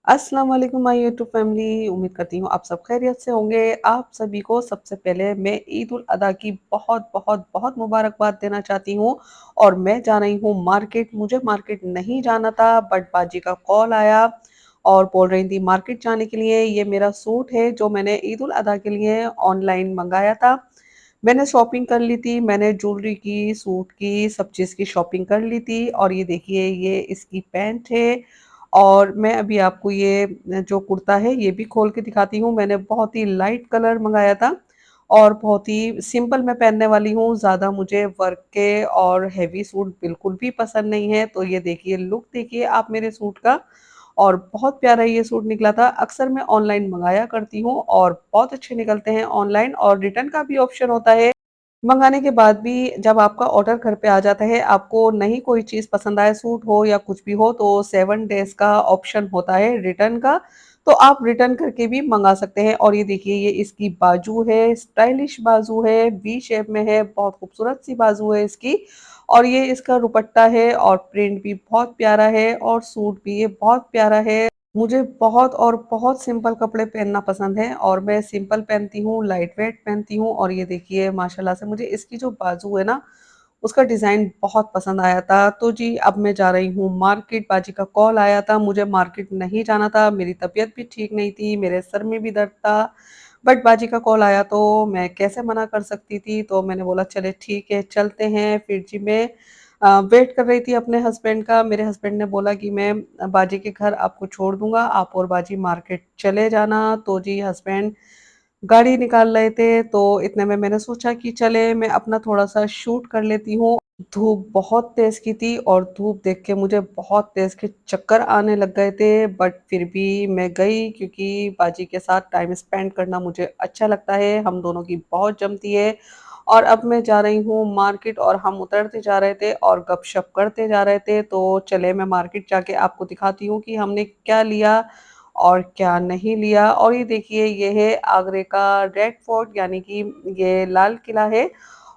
अस्सलाम वालेकुम my YouTube family. उम्मीद करती हूँ आप सब खैरियत से होंगे। आप सभी को सबसे पहले मैं ईद उल अदा की बहुत बहुत बहुत मुबारकबाद देना चाहती हूँ। और मैं जा रही हूँ मार्केट। मुझे मार्केट नहीं जाना था बट बाजी का कॉल आया और बोल रही थी मार्केट जाने के लिए। ये मेरा सूट है जो मैंने ईद उल अदा के लिए ऑनलाइन मंगाया था। मैंने शॉपिंग कर ली थी, मैंने ज्वेलरी की, सूट की, सब चीज़ की शॉपिंग कर ली थी। और ये देखिए ये इसकी पैंट है। और मैं अभी आपको ये जो कुर्ता है ये भी खोल के दिखाती हूँ। मैंने बहुत ही लाइट कलर मंगाया था और बहुत ही सिंपल मैं पहनने वाली हूँ। ज़्यादा मुझे वर्क के और हेवी सूट बिल्कुल भी पसंद नहीं है। तो ये देखिए लुक देखिए आप मेरे सूट का। और बहुत प्यारा ये सूट निकला था। अक्सर मैं ऑनलाइन मंगाया करती हूँ और बहुत अच्छे निकलते हैं ऑनलाइन, और रिटर्न का भी ऑप्शन होता है। मंगाने के बाद भी जब आपका ऑर्डर घर पे आ जाता है, आपको नहीं कोई चीज़ पसंद आए, सूट हो या कुछ भी हो, तो 7 डेज़ का ऑप्शन होता है रिटर्न का। तो आप रिटर्न करके भी मँगा सकते हैं। और ये देखिए ये इसकी बाजू है, स्टाइलिश बाजू है, वी शेप में है, बहुत खूबसूरत सी बाजू है इसकी। और ये इसका दुपट्टा है और प्रिंट भी बहुत प्यारा है और सूट भी ये बहुत प्यारा है। मुझे बहुत और बहुत सिंपल कपड़े पहनना पसंद है और मैं सिंपल पहनती हूँ, लाइट वेट पहनती हूँ। और ये देखिए माशाल्लाह से मुझे इसकी जो बाजू है ना, उसका डिज़ाइन बहुत पसंद आया था। तो जी अब मैं जा रही हूँ मार्केट। बाजी का कॉल आया था, मुझे मार्केट नहीं जाना था, मेरी तबीयत भी ठीक नहीं थी, मेरे सर में भी दर्द था। बट बाजी का कॉल आया तो मैं कैसे मना कर सकती थी। तो मैंने बोला चले ठीक है चलते हैं। फिर जी मैं वेट कर रही थी अपने हस्बैंड का। मेरे हस्बैंड ने बोला कि मैं बाजी के घर आपको छोड़ दूँगा, आप और बाजी मार्केट चले जाना। तो जी हस्बैंड गाड़ी निकाल रहे थे, तो इतने में मैंने सोचा कि चले मैं अपना थोड़ा-सा शूट कर लेती हूँ। धूप बहुत तेज़ की थी और धूप देख के मुझे बहुत तेज़ के चक्कर आने लग गए थे, बट फिर भी मैं गई क्योंकि बाजी के साथ टाइम स्पेंड करना मुझे अच्छा लगता है, हम दोनों की बहुत जमती है। और अब मैं जा रही हूँ मार्केट और हम उतरते जा रहे थे और गपशप करते जा रहे थे। तो चले मैं मार्केट जाके आपको दिखाती हूँ कि हमने क्या लिया और क्या नहीं लिया। और ये देखिए ये है आगरे का रेड फोर्ट, यानी कि ये लाल किला है।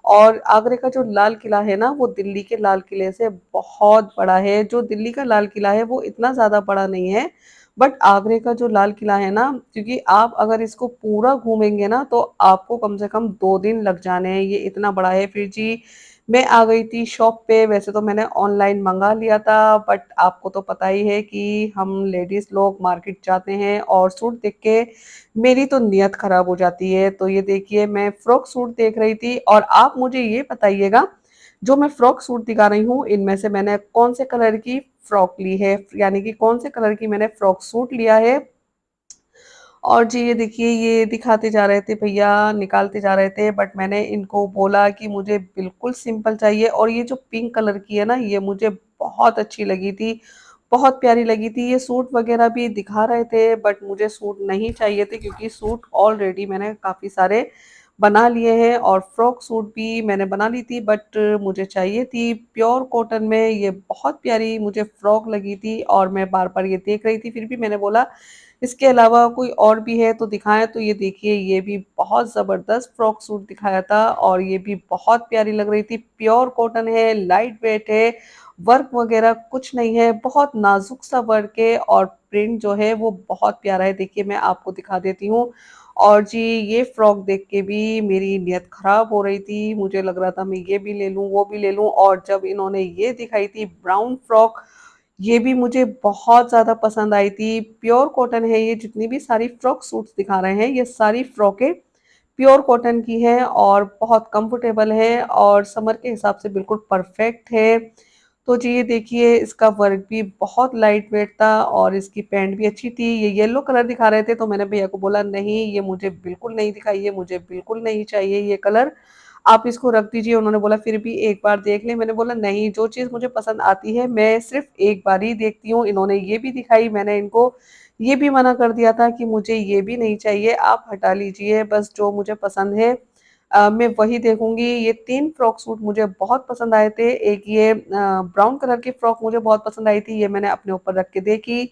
और आगरे का जो लाल किला है ना, वो दिल्ली के लाल किले से बहुत बड़ा है। जो दिल्ली का लाल किला है वो इतना ज़्यादा बड़ा नहीं है, बट आगरे का जो लाल किला है ना, क्योंकि आप अगर इसको पूरा घूमेंगे ना तो आपको कम से कम 2 दिन लग जाने हैं, ये इतना बड़ा है। फिर जी मैं आ गई थी शॉप पे। वैसे तो मैंने ऑनलाइन मंगा लिया था, बट आपको तो पता ही है कि हम लेडीज़ लोग मार्केट जाते हैं और सूट देख के मेरी तो नीयत खराब हो जाती है। तो ये देखिए मैं फ्रॉक सूट देख रही थी और आप मुझे ये बताइएगा, जो मैं फ्रॉक सूट दिखा रही हूँ इनमें से मैंने कौन से कलर की फ्रॉक ली है, यानी कि कौन से कलर की मैंने फ्रॉक सूट लिया है। और जी ये देखिए ये दिखाते जा रहे थे भैया, निकालते जा रहे थे, बट मैंने इनको बोला कि मुझे बिल्कुल सिंपल चाहिए। और ये जो पिंक कलर की है ना, ये मुझे बहुत अच्छी लगी थी, बहुत प्यारी लगी थी। ये सूट वगैरह भी दिखा रहे थे बट मुझे सूट नहीं चाहिए थे, क्योंकि सूट ऑलरेडी मैंने काफ़ी सारे बना लिए हैं और फ्रॉक सूट भी मैंने बना ली थी। बट मुझे चाहिए थी प्योर कॉटन में। ये बहुत प्यारी मुझे फ्रॉक लगी थी और मैं बार-बार ये देख रही थी, फिर भी मैंने बोला इसके अलावा कोई और भी है तो दिखाएँ। तो ये देखिए ये भी बहुत ज़बरदस्त फ्रॉक सूट दिखाया था और ये भी बहुत प्यारी लग रही थी। प्योर कॉटन है, लाइट वेट है, वर्क वगैरह कुछ नहीं है, बहुत नाज़ुक सा वर्क है और प्रिंट जो है वो बहुत प्यारा है। देखिए मैं आपको दिखा देती हूँ। और जी ये फ्रॉक देख के भी मेरी नियत ख़राब हो रही थी, मुझे लग रहा था मैं ये भी ले लूँ, वो भी ले लूँ। और जब इन्होंने ये दिखाई थी ब्राउन फ्रॉक, ये भी मुझे बहुत ज़्यादा पसंद आई थी। प्योर कॉटन है ये, जितनी भी सारी फ्रॉक सूट्स दिखा रहे हैं, ये सारी फ्रॉकें प्योर कॉटन की हैं और बहुत कंफर्टेबल है और समर के हिसाब से बिल्कुल परफेक्ट है। तो जी ये देखिए इसका वर्क भी बहुत लाइट वेट था और इसकी पैंट भी अच्छी थी। ये येलो कलर दिखा रहे थे तो मैंने भैया को बोला नहीं ये मुझे बिल्कुल नहीं दिखाइए, मुझे बिल्कुल नहीं चाहिए ये कलर, आप इसको रख दीजिए। उन्होंने बोला फिर भी एक बार देख लें। मैंने बोला नहीं, जो चीज़ मुझे पसंद आती है मैं सिर्फ़ एक बार ही देखती हूँ। इन्होंने ये भी दिखाई, मैंने इनको ये भी मना कर दिया था कि मुझे ये भी नहीं चाहिए, आप हटा लीजिए, बस जो मुझे पसंद है मैं वही देखूँगी। ये 3 फ्रॉक सूट मुझे बहुत पसंद आए थे। एक ये ब्राउन कलर की फ्रॉक मुझे बहुत पसंद आई थी, ये मैंने अपने ऊपर रख के देखी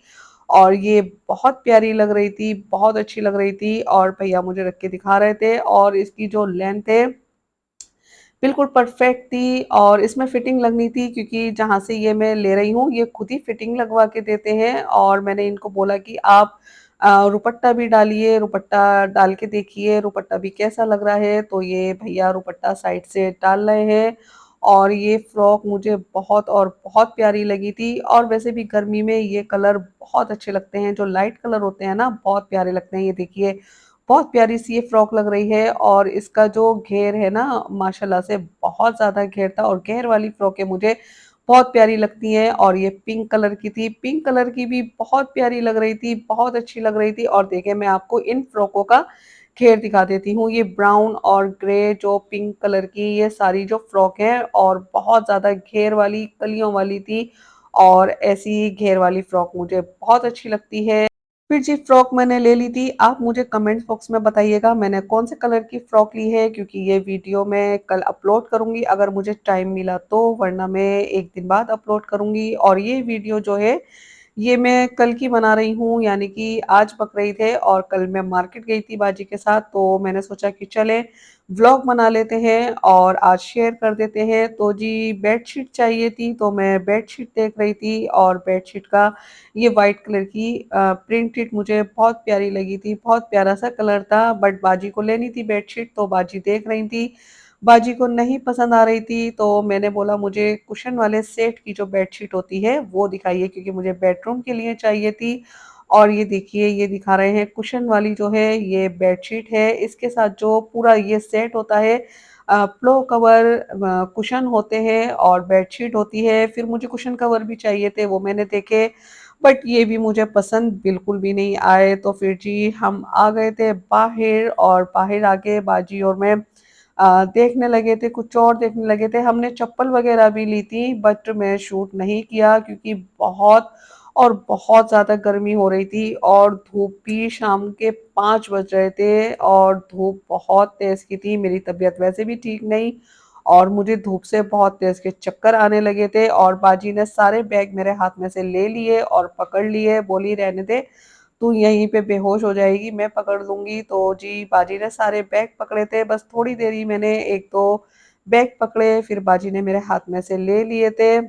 और ये बहुत प्यारी लग रही थी, बहुत अच्छी लग रही थी और भैया मुझे रख के दिखा रहे थे। और इसकी जो लेंथ है बिल्कुल परफेक्ट थी और इसमें फिटिंग लगनी थी क्योंकि जहाँ से ये मैं ले रही हूँ, ये खुद ही फिटिंग लगवा के देते हैं और मैंने इनको बोला कि आप दुपट्टा भी डालिए, दुपट्टा डाल के देखिए, दुपट्टा भी कैसा लग रहा है, तो ये भैया दुपट्टा साइड से डाल रहे हैं और ये फ्रॉक मुझे बहुत और बहुत प्यारी लगी थी और वैसे भी गर्मी में ये कलर बहुत अच्छे लगते हैं, जो लाइट कलर होते हैं ना, बहुत प्यारे लगते हैं। ये देखिए बहुत प्यारी-सी ये फ्रॉक लग रही है और इसका जो घेर है ना माशाल्लाह से बहुत ज़्यादा घेर था और घेर वाली फ्रॉकें मुझे बहुत प्यारी लगती हैं और ये पिंक कलर की थी। पिंक कलर की भी बहुत प्यारी लग रही थी, बहुत अच्छी लग रही थी और देखिए मैं आपको इन फ्रॉकों का घेर दिखा देती हूँ। ये ब्राउन और ग्रे जो पिंक कलर की ये सारी जो फ्रॉक है और बहुत ज़्यादा घेर वाली कलियों वाली थी और ऐसी घेर वाली फ्रॉक मुझे बहुत अच्छी लगती है। फिर जी फ्रॉक मैंने ले ली थी। आप मुझे कमेंट बॉक्स में बताइएगा मैंने कौन से कलर की फ्रॉक ली है क्योंकि ये वीडियो मैं कल अपलोड करूँगी अगर मुझे टाइम मिला तो, वरना मैं 1 दिन बाद अपलोड करूँगी और ये वीडियो जो है ये मैं कल की बना रही हूँ यानी कि आज बकरीद है और कल मैं मार्केट गई थी बाजी के साथ तो मैंने सोचा कि चलें व्लॉग बना लेते हैं और आज शेयर कर देते हैं। तो जी बेडशीट चाहिए थी तो मैं बेडशीट देख रही थी और बेडशीट का ये वाइट कलर की प्रिंटेड मुझे बहुत प्यारी लगी थी, बहुत प्यारा-सा कलर था बट बाजी को लेनी थी बेडशीट तो बाजी देख रही थी। बाजी को नहीं पसंद आ रही थी तो मैंने बोला मुझे कुशन वाले सेट की जो बेडशीट होती है वो दिखाइए क्योंकि मुझे बेडरूम के लिए चाहिए थी। और ये देखिए ये दिखा रहे हैं कुशन वाली जो है ये बेडशीट है, इसके साथ जो पूरा ये सेट होता है पिलो कवर कुशन होते हैं और बेडशीट होती है, फिर मुझे कुशन कवर भी चाहिए थे वो मैंने देखे बट ये भी मुझे पसंद बिल्कुल भी नहीं आए तो फिर जी हम आ गए थे बाहिर और बाहिर आके बाजी और मैं देखने लगे थे, कुछ और देखने लगे थे। हमने चप्पल वगैरह भी ली थी बट मैं शूट नहीं किया क्योंकि बहुत और बहुत ज़्यादा गर्मी हो रही थी और धूप भी शाम के 5 बज रहे थे और धूप बहुत तेज़ की थी। मेरी तबीयत वैसे भी ठीक नहीं और मुझे धूप से बहुत तेज़ के चक्कर आने लगे थे और बाजी ने सारे बैग मेरे हाथ में से ले लिए और पकड़ लिए, बोली रहने दे तू यहीं पे बेहोश हो जाएगी, मैं पकड़ लूँगी। तो जी बाजी ने सारे बैग पकड़े थे, बस थोड़ी देर ही मैंने 1-2 बैग पकड़े, फिर बाजी ने मेरे हाथ में से ले लिए थे।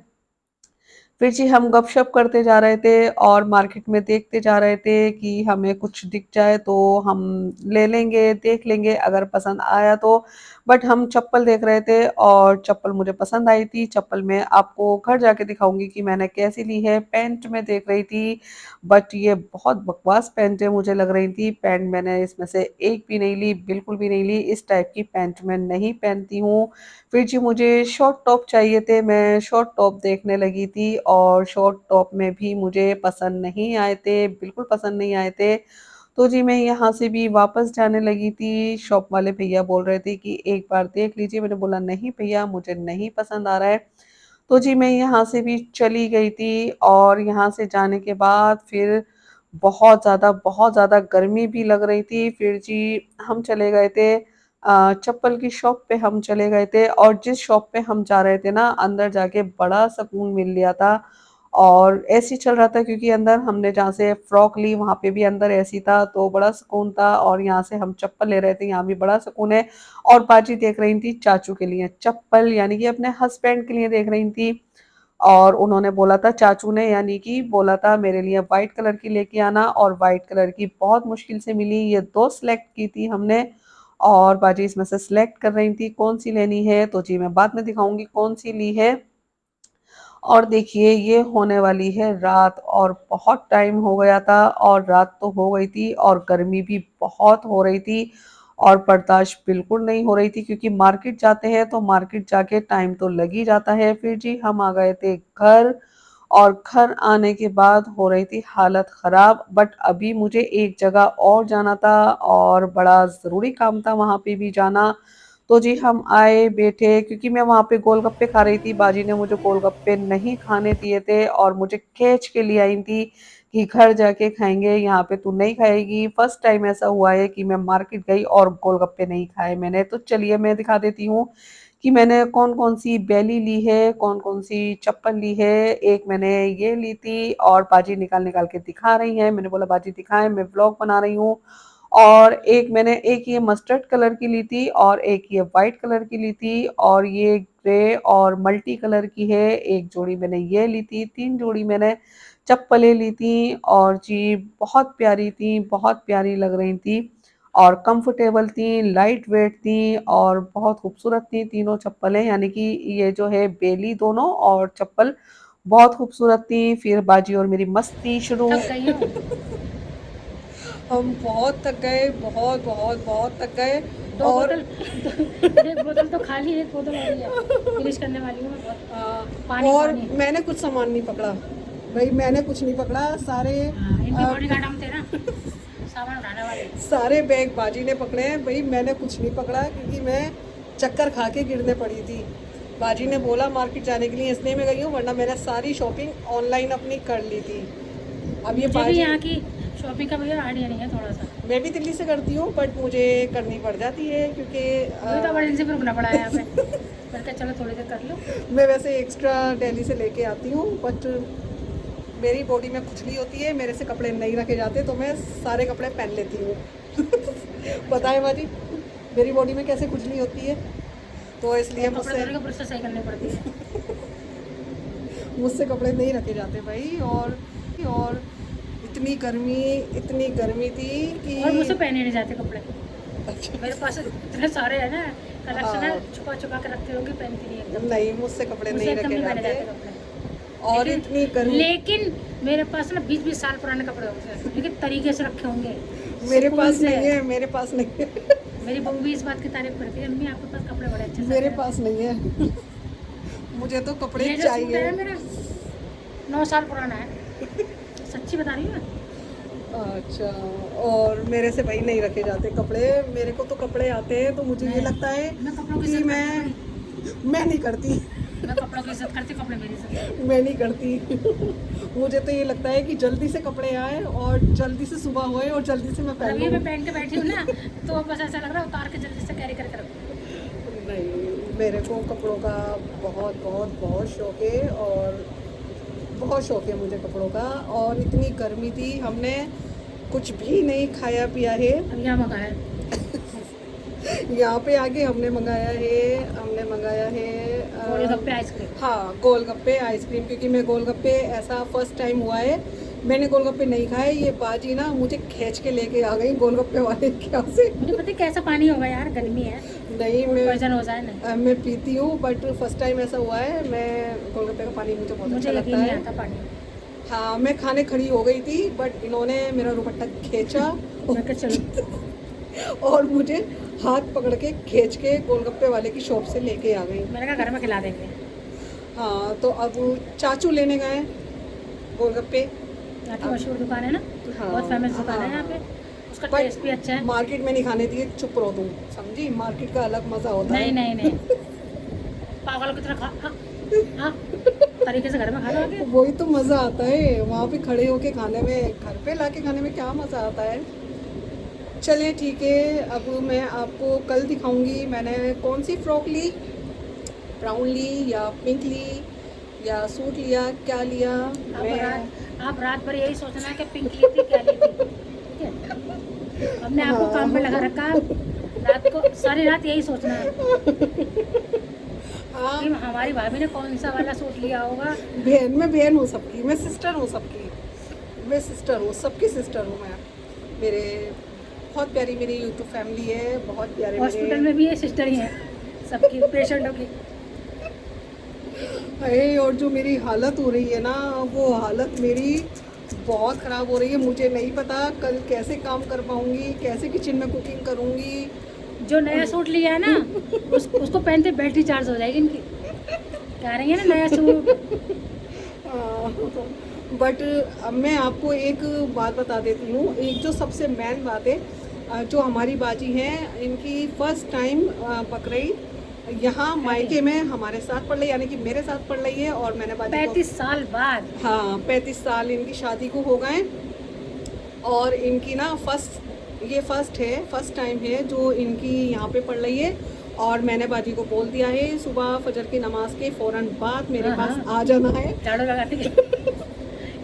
फिर जी हम गपशप करते जा रहे थे और मार्केट में देखते जा रहे थे कि हमें कुछ दिख जाए तो हम ले लेंगे, देख लेंगे अगर पसंद आया तो। बट हम चप्पल देख रहे थे और चप्पल मुझे पसंद आई थी, चप्पल मैं आपको घर जाके दिखाऊँगी कि मैंने कैसी ली है। पैंट मैं देख रही थी, बट ये बहुत बकवास पैंटें मुझे लग रही थी। पैंट मैंने इसमें से एक भी नहीं ली, बिल्कुल भी नहीं ली, इस टाइप की पैंट मैं नहीं पहनती हूँ। फिर जी मुझे शॉर्ट टॉप चाहिए थे, मैं शॉर्ट टॉप देखने लगी थी और शॉर्ट टॉप में भी मुझे पसंद नहीं आए थे, बिल्कुल पसंद नहीं आए थे। तो जी मैं यहाँ से भी वापस जाने लगी थी, शॉप वाले भैया बोल रहे थे कि एक बार देख लीजिए, मैंने बोला नहीं भैया मुझे नहीं पसंद आ रहा है। तो जी मैं यहाँ से भी चली गई थी और यहाँ से जाने के बाद फिर बहुत ज़्यादा गर्मी भी लग रही थी। फिर जी हम चले गए थे चप्पल की शॉप पे हम चले गए थे और जिस शॉप पे हम जा रहे थे ना, अंदर जाके बड़ा सुकून मिल लिया था और एसी चल रहा था क्योंकि अंदर हमने जहाँ से फ्रॉक ली वहाँ पे भी अंदर एसी था, तो बड़ा सुकून था और यहाँ से हम चप्पल ले रहे थे, यहाँ भी बड़ा सुकून है। और बाजी देख रही थी चाचू के लिए चप्पल यानी कि अपने हस्बैंड के लिए देख रही थी और उन्होंने बोला था चाचू ने यानी कि बोला था मेरे लिए व्हाइट कलर की लेके आना और व्हाइट कलर की बहुत मुश्किल से मिली, ये 2 सिलेक्ट की थी हमने और बाजी इसमें से सिलेक्ट कर रही थी कौन-सी लेनी है, तो जी मैं बाद में दिखाऊँगी कौन-सी ली है। और देखिए ये होने वाली है रात और बहुत टाइम हो गया था और रात तो हो गई थी और गर्मी भी बहुत हो रही थी और बर्दाश्त बिल्कुल नहीं हो रही थी क्योंकि मार्केट जाते हैं तो मार्केट जाके टाइम तो लग ही जाता है। फिर जी हम आ गए थे घर और घर आने के बाद हो रही थी हालत ख़राब बट अभी मुझे एक जगह और जाना था और बड़ा ज़रूरी काम था वहाँ पे भी जाना। तो जी हम आए, बैठे क्योंकि मैं वहाँ पे गोलगप्पे खा रही थी, बाजी ने मुझे गोलगप्पे नहीं खाने दिए थे और मुझे खींच के ले आई थी कि घर जाके खाएँगे, यहाँ पे तू नहीं खाएगी। फर्स्ट टाइम ऐसा हुआ है कि मैं मार्केट गई और गोलगप्पे नहीं खाए मैंने। तो चलिए मैं दिखा देती हूँ कि मैंने कौन-कौन सी बैली ली है, कौन-कौन सी चप्पल ली है। एक मैंने ये ली थी और बाजी निकाल-निकाल के दिखा रही हैं। मैंने बोला बाजी दिखाएँ, मैं व्लॉग बना रही हूँ। और एक ये मस्टर्ड कलर की ली थी और एक ये व्हाइट कलर की ली थी और ये ग्रे और मल्टी कलर की है। एक जोड़ी मैंने ये ली थी, 3 जोड़ी मैंने चप्पलें ली थी और जी बहुत प्यारी थी, बहुत प्यारी लग रही थी और कंफर्टेबल थी, लाइट वेट थी और बहुत खूबसूरत थी तीनों चप्पलें, यानी कि ये जो है बेली दोनों और चप्पल बहुत खूबसूरत थी। फिर बाजी और मेरी मस्ती शुरू। थक गई हो? हम बहुत थक गए, बहुत बहुत बहुत थक गए। दो और बोतल एक बोतल तो खाली, एक बोतल और ही है, फिनिश करने वाली हूँ मैं बहुत। पानी और पानी। मैंने कुछ सामान नहीं पकड़ा भाई, मैंने कुछ नहीं पकड़ा, सारे हाँ, इनके अ, बॉडी गार्ड हम थे ना, सामान उठाने वाले। सारे बैग बाजी ने पकड़े हैं भाई, मैंने कुछ नहीं पकड़ा क्योंकि मैं चक्कर खा के गिरने पड़ी थी। बाजी ने बोला मार्केट जाने के लिए इसलिए मैं गई हूँ, वरना मैंने सारी शॉपिंग ऑनलाइन अपनी कर ली थी। अब ये मुझे भी बाजी, यहाँ की शॉपिंग का भैया आइडिया नहीं है थोड़ा सा। मैं भी दिल्ली से करती हूँ बट मुझे करनी पड़ जाती है क्योंकि वही तो इमरजेंसी पर रुकना पड़ा है यहाँ पे। मैंने कहा चलो थोड़ी देर कर लो। मैं वैसे एक्स्ट्रा दिल्ली से लेके आती हूँ बट मेरी बॉडी में खुजली होती है, मेरे से कपड़े नहीं रखे जाते तो मैं सारे कपड़े पहन लेती हूँ। पता है बाजी मेरी बॉडी में कैसे खुजली होती है, तो इसलिए और कपड़े मुझसे धोने की प्रोसेस सही करनी पड़ती है। मुझसे कपड़े नहीं रखे जाते भाई। और इतनी गर्मी थी कि और मुझसे पहने नहीं जाते कपड़े। अच्छा, मेरे पास इतने सारे है ना, कलेक्शन है, हाँ, छुपा छुपा के रखती होंगी, पहनती नहीं एकदम। नहीं मुझसे कपड़े मुझसे नहीं एकदम रखे नहीं पहने जाते। जाते कपड़े। और लेकिन इतनी गर्मी, लेकिन मेरे पास ना 20-20 साल पुराने कपड़े होंगे, लेकिन तरीके से रखे होंगे, मेरे सुकून पास से। नहीं है, मेरे पास नहीं है। मेरी बहू भी इस बात की तारीफ करती है, अम्मी आपके पास कपड़े बड़े अच्छे से मेरे हैं। पास नहीं है। मुझे तो कपड़े ये जो सूट चाहिए। है मेरा 9 साल पुराना है, सच्ची बता रही हूँ मैं। अच्छा, और मेरे से भाई नहीं रखे जाते कपड़े, मेरे को तो कपड़े आते हैं तो मुझे ये लगता है मैं कपड़ों की कि इज्जत करती हूँ भाई। मैं नहीं करती। मैं कपड़ों की इज्जत करती, कपड़े मेरी इज्जत करते। मैं नहीं करती। मुझे तो ये लगता है कि जल्दी से कपड़े आए और जल्दी से सुबह होए और जल्दी से मैं और पहन अभी लूँ। मैं पहन के बैठी हूँ ना, तो बस ऐसा लग रहा है उतार के जल्दी से कैरी करके रखूँ। नहीं, मेरे को कपड़ों का बहुत बहुत बहुत शौक है और बहुत शौक है मुझे कपड़ों का। और इतनी गर्मी थी, हमने कुछ भी नहीं खाया पिया है। अब यहाँ मंगाया है यहाँ पे आके हमने मंगाया है गोलगप्पे आइसक्रीम। हाँ गोलगप्पे आइसक्रीम, क्योंकि मैं गोलगप्पे ऐसा फर्स्ट टाइम हुआ है मैंने गोलगप्पे नहीं खाए। ये बाजी ना मुझे खींच के लेके आ गई गोलगप्पे वाले के यहाँ से। मुझे पता है कैसा पानी होगा यार, गर्मी है, नहीं, फूड पॉइजन हो जाए नहीं। मैं पीती हूँ बट फर्स्ट टाइम ऐसा हुआ है। मैं गोलगप्पे का पानी मुझे बहुत अच्छा मुझे लगता यकीन नहीं है। आता पानी। हाँ, मैं खाने खड़ी हो गई थी बट इन्होंने मेरा दुपट्टा खींचा मैं कहा चलो, और मुझे हाथ पकड़ के खींच के गोलगप्पे वाले की शॉप से लेके आ गई। मैंने कहा घर में खिला देंगे। हाँ, तो अब चाचू लेने गए गोलगप्पे। यहाँ की अब मशहूर दुकान है ना, हाँ, बहुत फेमस दुकान है हाँ, यहाँ पे, उसका बट टेस्ट भी अच्छा है। मार्केट में नहीं खाने दिए, चुप रहो तुम, समझी? मार्केट का अलग मजा होता नहीं है। नहीं नहीं, पागलों की तरह खा हाँ, हाँ, तरीके से घर में खा लो आगे। वही तो मजा आता है वहाँ पे खड़े होके खाने में, घर पे लाके खाने में क्या मजा आता है। चलिए ठीक है, अब मैं आपको कल दिखाऊंगी मैंने कौन सी फ्रॉक ली, ब्राउन ली या पिंक ली या सूट लिया, क्या लिया। आप रात भर यही सोचना है कि पिंक ली थी क्या ली थी, ठीक है? हमने आपको काम में लगा रखा, रात को सारी रात यही सोचना है हाँ, कि हमारी भाभी ने कौन सा वाला सूट लिया होगा। बहन हूँ सबकी, मैं सिस्टर हूँ सबकी, मैं सिस्टर हूँ, सबकी सिस्टर हूँ मैं। मेरे बहुत प्यारी मेरी यूट्यूब फैमिली है, बहुत प्यारे हॉस्पिटल मेरे। में भी ये सिस्टर ही है सबकी, पेशेंटों की। अरे और जो मेरी हालत हो रही है ना, वो हालत मेरी बहुत ख़राब हो रही है। मुझे नहीं पता कल कैसे काम कर पाऊँगी, कैसे किचन में कुकिंग करूँगी। जो नया सूट लिया है ना, उसको पहनते बैटरी चार्ज हो जाएगी इनकी, कह रही है ना नया सूट। बट अब मैं आपको एक बात बता देती हूँ, एक जो सबसे मेन बात है, जो हमारी बाजी हैं इनकी फर्स्ट टाइम बकरीद यहाँ मायके में हमारे साथ पड़ रही, यानी कि मेरे साथ पड़ रही है। और मैंने बाजी को 35 साल बाद। हाँ 35 साल इनकी शादी को हो गए और इनकी ना फर्स्ट टाइम है जो इनकी यहाँ पे पड़ रही है। और मैंने बाजी को बोल दिया है सुबह फजर की नमाज के फ़ौरन बाद मेरे हाँ पास हाँ, आ जाना है। झाड़ू लगाती है,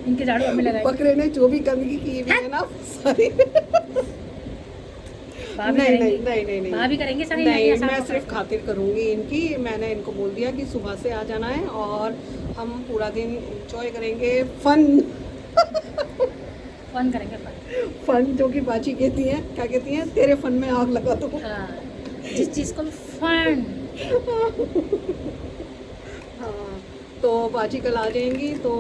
इनके झाड़ू हमें लगाएंगे। बकरे ने जो भी गंदगी की हुई है ना सारी भाभी नहीं नहीं करेंगी, नहीं नहीं नहीं भाभी करेंगी सारी नहीं, नालियाँ साफ मैं मकान सिर्फ की। खातिर करूँगी इनकी। मैंने इनको बोल दिया कि सुबह से आ जाना है और हम पूरा दिन इंजॉय करेंगे, फन। फन करेंगे फन। फन जो कि बाजी कहती हैं, क्या कहती हैं, तेरे फन में आग लगा दूँ। हाँ, जिस चीज़ को भी फन। हाँ, तो बाजी कल आ जाएंगी। तो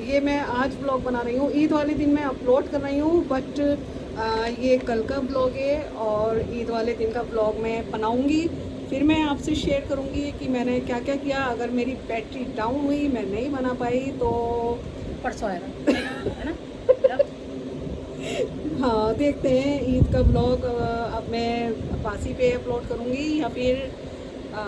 ये मैं आज ब्लॉग बना रही हूँ, ईद वाले दिन मैं अपलोड कर रही हूँ, बट ये कल का ब्लॉग है और ईद वाले दिन का ब्लॉग मैं बनाऊँगी। फिर मैं आपसे शेयर करूँगी कि मैंने क्या क्या किया। अगर मेरी बैटरी डाउन हुई, मैं नहीं बना पाई, तो परसों आएगा, है ना ब्लॉग? हाँ, देखते हैं ईद का ब्लॉग अब मैं पासी पे अपलोड करूँगी या फिर अ,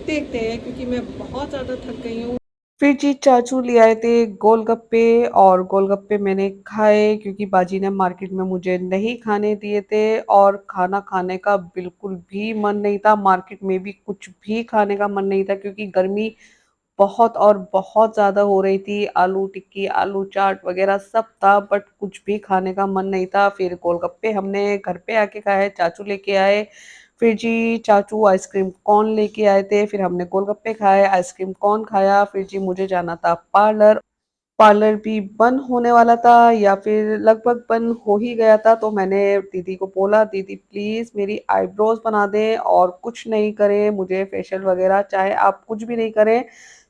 देखते हैं, क्योंकि मैं बहुत ज़्यादा थक गई हूँ। फिर जी चाचू ले आए थे गोलगप्पे और गोलगप्पे मैंने खाए क्योंकि बाजी ने मार्केट में मुझे नहीं खाने दिए थे और खाना खाने का बिल्कुल भी मन नहीं था। मार्केट में भी कुछ भी खाने का मन नहीं था क्योंकि गर्मी बहुत और बहुत ज़्यादा हो रही थी। आलू टिक्की, आलू चाट वग़ैरह सब था बट कुछ भी खाने का मन नहीं था। फिर गोलगप्पे हमने घर पे आके खाए, चाचू लेके आए। फिर जी चाचू आइसक्रीम कोन लेके आए थे, फिर हमने गोलगप्पे खाए, आइसक्रीम कोन खाया। फिर जी मुझे जाना था पार्लर। पार्लर भी बंद होने वाला था या फिर लगभग बंद हो ही गया था, तो मैंने दीदी को बोला दीदी प्लीज़ मेरी आईब्रोज़ बना दें और कुछ नहीं करें, मुझे फेशियल वगैरह चाहे आप कुछ भी नहीं करें,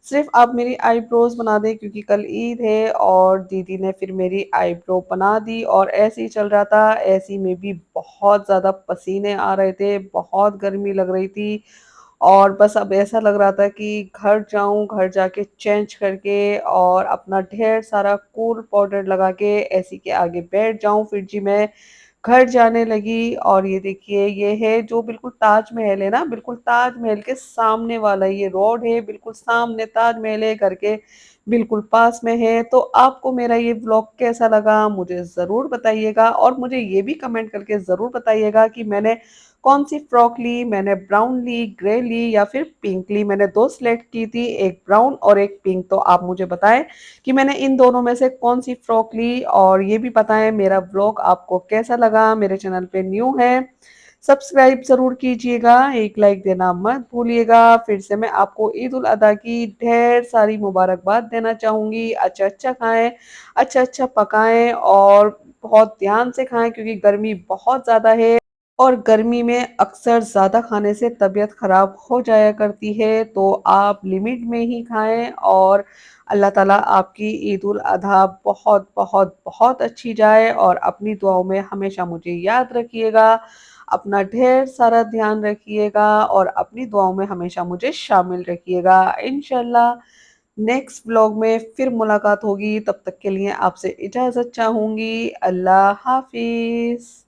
सिर्फ़ आप मेरी आईब्रोज़ बना दें क्योंकि कल ईद है। और दीदी ने फिर मेरी आईब्रो बना दी और ऐसे ही चल रहा था, ऐसे में भी बहुत ज़्यादा पसीने आ रहे थे, बहुत गर्मी लग रही थी और बस अब ऐसा लग रहा था कि घर जाऊँ, घर जाके चेंज करके और अपना ढेर सारा कूल पाउडर लगा के एसी के आगे बैठ जाऊँ। फिर जी मैं घर जाने लगी और ये देखिए ये है जो बिल्कुल ताजमहल है ना, बिल्कुल ताजमहल के सामने वाला ये रोड है, बिल्कुल सामने ताजमहल है, घर के बिल्कुल पास में है। तो आपको मेरा ये व्लॉग कैसा लगा मुझे ज़रूर बताइएगा और मुझे ये भी कमेंट करके ज़रूर बताइएगा कि मैंने कौन-सी फ्रॉक ली, मैंने ब्राउन ली, ग्रे ली या फिर पिंक ली। मैंने 2 सिलेक्ट की थी, एक ब्राउन और एक पिंक। तो आप मुझे बताएँ कि मैंने इन दोनों में से कौन-सी फ्रॉक ली और ये भी बताएँ मेरा व्लॉग आपको कैसा लगा? मेरे चैनल पे न्यू हैं, सब्सक्राइब ज़रूर कीजिएगा, एक लाइक देना मत भूलिएगा। फिर से मैं आपको ईद उल अज़हा की ढेर सारी मुबारकबाद देना चाहूँगी। अच्छा-अच्छा खाएँ, अच्छा-अच्छा पकाएँ और बहुत ध्यान से खाएँ क्योंकि गर्मी बहुत ज़्यादा है और गर्मी में अक्सर ज़्यादा खाने से तबीयत ख़राब हो जाया करती है, तो आप लिमिट में ही खाएँ और अल्लाह ताला आपकी ईद उल अज़हा बहुत, बहुत, बहुत अच्छी जाए और अपनी दुआओं में हमेशा मुझे याद रखिएगा। अपना ढेर सारा ध्यान रखिएगा और अपनी दुआओं में हमेशा मुझे शामिल रखिएगा। इंशाअल्लाह नेक्स्ट व्लॉग में फिर मुलाकात होगी, तब तक के लिए आपसे इजाज़त चाहूँगी। अल्लाह हाफ़िज़।